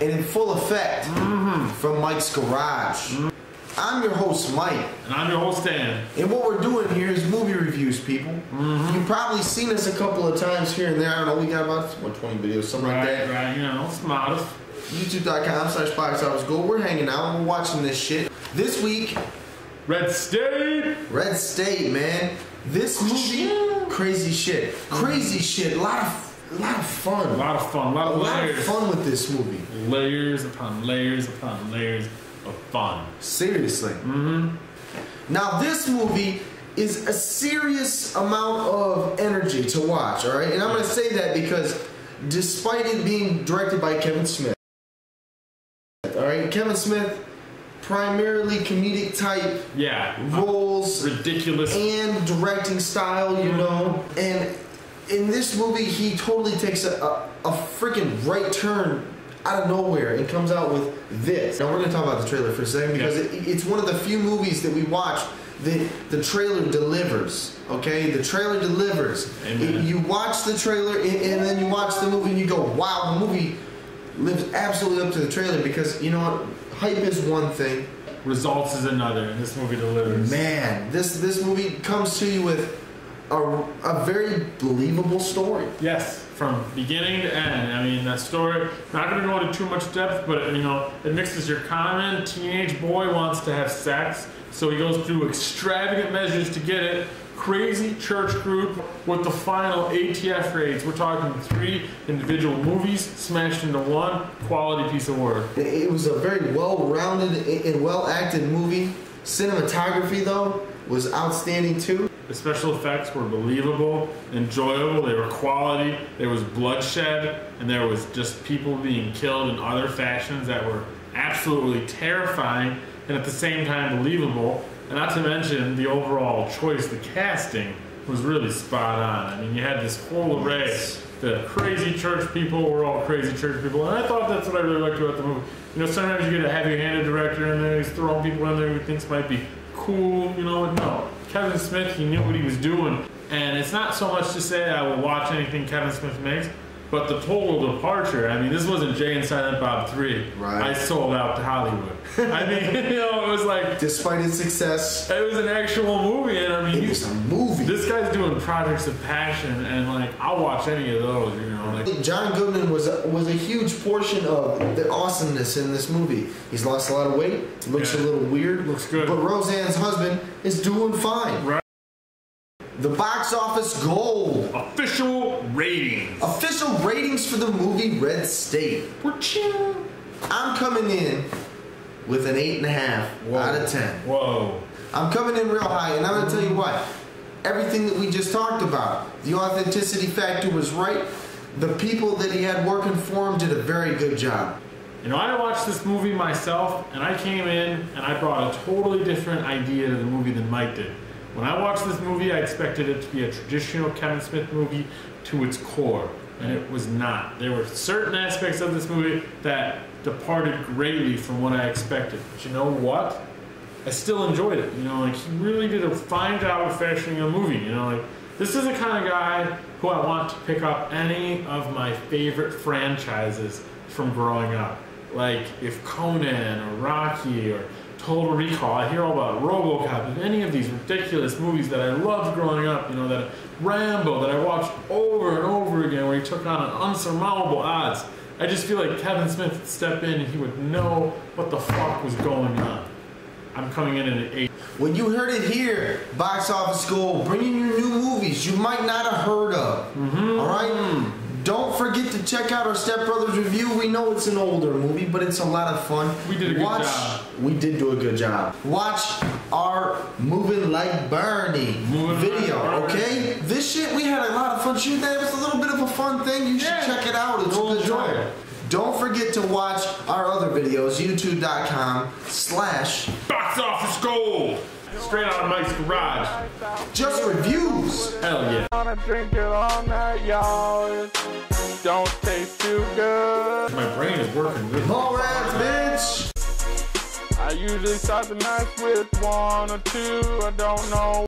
and in full effect from Mike's Garage. I'm your host, Mike. And I'm your host, Dan. And what we're doing here is movie reviews, people. You've probably seen us a couple of times here and there. I don't know, we got about 20 videos, something like that. Right, you know, it's modest. YouTube.com/BoxOfficeGold. We're hanging out, we're watching this shit. This week, Red State! Red State, man. This movie, crazy shit. Crazy shit. A lot of fun. A lot of fun. A lot of fun with this movie. Layers upon layers upon layers of fun. Seriously. Now this movie is a serious amount of energy to watch, alright? And I'm going to say that because despite it being directed by Kevin Smith, alright? Kevin Smith, primarily comedic type roles, ridiculous, and directing style, you know. And in this movie, he totally takes a freaking right turn out of nowhere and comes out with this. Now we're going to talk about the trailer for a second because it's one of the few movies that we watch that the trailer delivers. Okay, the trailer delivers. You watch the trailer and then you watch the movie and you go, wow, the movie lives absolutely up to the trailer, because you know what? Hype is one thing, results is another, and this movie delivers. Man, this movie comes to you with a very believable story. Yes, from beginning to end. I mean, that story, not going to go into too much depth, but you know, it mixes your common teenage boy wants to have sex, so he goes through extravagant measures to get it. Crazy church group with the final ATF grades. We're talking 3 individual movies smashed into one quality piece of work. It was a very well-rounded and well-acted movie. Cinematography, though, was outstanding too. The special effects were believable, enjoyable, they were quality, there was bloodshed, and there was just people being killed in other fashions that were absolutely terrifying and at the same time believable. And not to mention the overall choice, the casting was really spot on. I mean, you had this whole array. The crazy church people were all crazy church people, and I thought that's what I really liked about the movie. You know, sometimes you get a heavy-handed director in there, he's throwing people in there who thinks might be cool, you know, no. Kevin Smith, he knew what he was doing, and it's not so much to say I will watch anything Kevin Smith makes, but the total departure. I mean, this wasn't Jay and Silent Bob 3. Right. I sold out to Hollywood. I mean, you know, it was like... Despite its success... It was an actual movie, and I mean... It was a movie. This guy's doing projects of passion, and like, I'll watch any of those, you know. Like, John Goodman was a huge portion of the awesomeness in this movie. He's lost a lot of weight, looks a little weird. Looks good. But Roseanne's husband is doing fine. Right. The Box Office Gold. Official ratings. Official ratings for the movie Red State. I'm coming in with an 8.5 out of 10. Whoa. I'm coming in real high, and I'm going to tell you what. Everything that we just talked about, the authenticity factor was right. The people that he had working for him did a very good job. You know, I watched this movie myself, and I came in and I brought a totally different idea to the movie than Mike did. When I watched this movie, I expected it to be a traditional Kevin Smith movie to its core, and it was not. There were certain aspects of this movie that departed greatly from what I expected. But you know what? I still enjoyed it. You know, like, he really did a fine job of fashioning a movie. You know, like, this is the kind of guy who I want to pick up any of my favorite franchises from growing up. Like, if Conan or Rocky or Total Recall, I hear all about RoboCop, and any of these ridiculous movies that I loved growing up, you know, that Rambo that I watched over and over again where he took on unsurmountable odds. I just feel like Kevin Smith would step in and he would know what the fuck was going on. I'm coming in at an 8. When you heard it here, Box Office Gold, bringing you new movies you might not have heard of. Alright? Don't forget to check out our Step Brothers review. We know it's an older movie, but it's a lot of fun. We did a good job. We did do a good job. Watch our Moving Like Bernie video, okay? This shit, we had a lot of fun shooting that. It was a little bit of a fun thing. You should check it out. It's a good time. Don't forget to watch our other videos, youtube.com/BoxOfficeGold. Straight out of Mike's Garage. Just reviews. Hell yeah. Gonna drink it all night, y'all. Don't taste too good. My brain is working really More ads, bitch. I usually start the night with 1 or 2. I don't know.